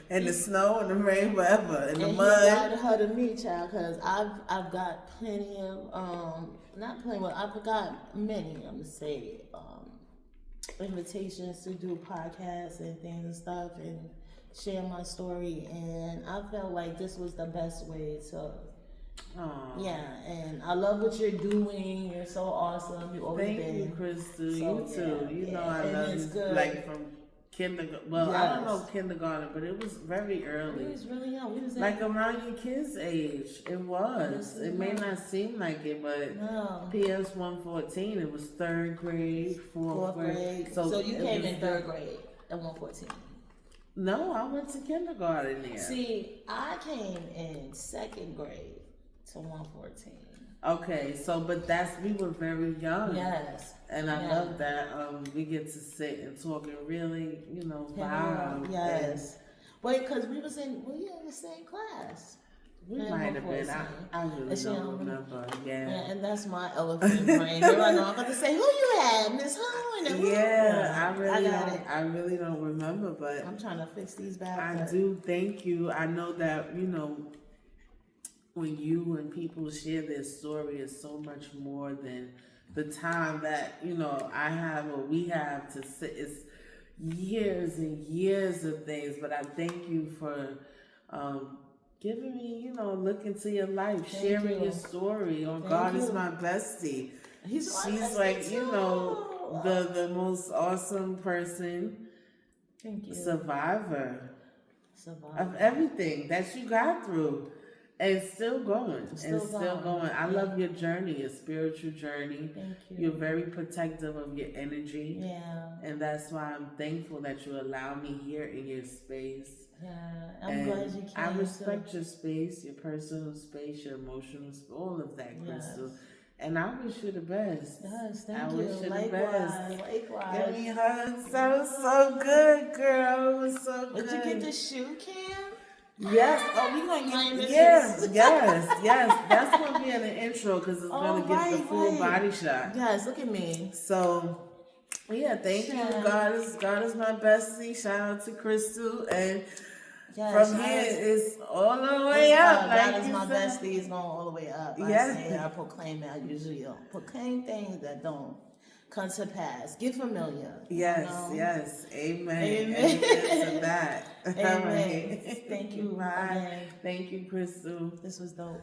In the snow, in the rain, wherever. In the mud. He guided her to me, child, because I've got plenty of, not plenty, but I've got many, I'm going to say, invitations to do podcasts and things and stuff, and share my story. And I felt like this was the best way to... Aww. Yeah, and I love what you're doing. You're so awesome. You always Thank been. you, Crystal. You too. You know I love you. Good. Like from kindergarten. Well, I don't know kindergarten, but it was very early. It was really young. We was like around your kids' age. It was. It may not seem like it, but PS 114. It was third grade, fourth grade. So you came in third grade at 114. No, I went to kindergarten there. See, I came in second grade to 114. Okay, so but we were very young. Yes. And I love that we get to sit and talk and really, vibe. Yes. Wait, because we were in the same class. We might have been. I really don't remember. Yeah. And that's my elephant brain. Here I know I'm about to say, who you had, Miss Ho? Yeah, I really don't remember, but I'm trying to fix these back. I do thank you. I know that, when you and people share their story, is so much more than the time that, I have or we have to sit. It's years and years of things, but I thank you for giving me, look into your life, sharing your story. God is my bestie. She's like, the most awesome person. Thank you. Survivor of everything that you got through. And still going. I love your journey, your spiritual journey. Thank you. You're very protective of your energy. Yeah. And that's why I'm thankful that you allow me here in your space. Yeah. I'm glad you came. I respect your space, your personal space, your emotional space, all of that, Crystal. Yes. And I wish you the best. Yes, thank you. I wish you the best. Likewise. Give me hugs. That was so good, girl. It was so good. Did you get the shoe cam? Yes. Oh, we're going to get yes. That's going to be in the intro because it's going to get the full body shot. Yes, look at me. So, yeah, thank you. God is my bestie. Shout out to Crystal. And from here, it's all the way up. God is my bestie. It's going all the way up. I proclaim that. I usually don't proclaim things that don't come to pass. Get familiar. Yes. Amen. Amen to that. Amen. Right. Thank you. Bye. Thank you, Crystal. This was dope.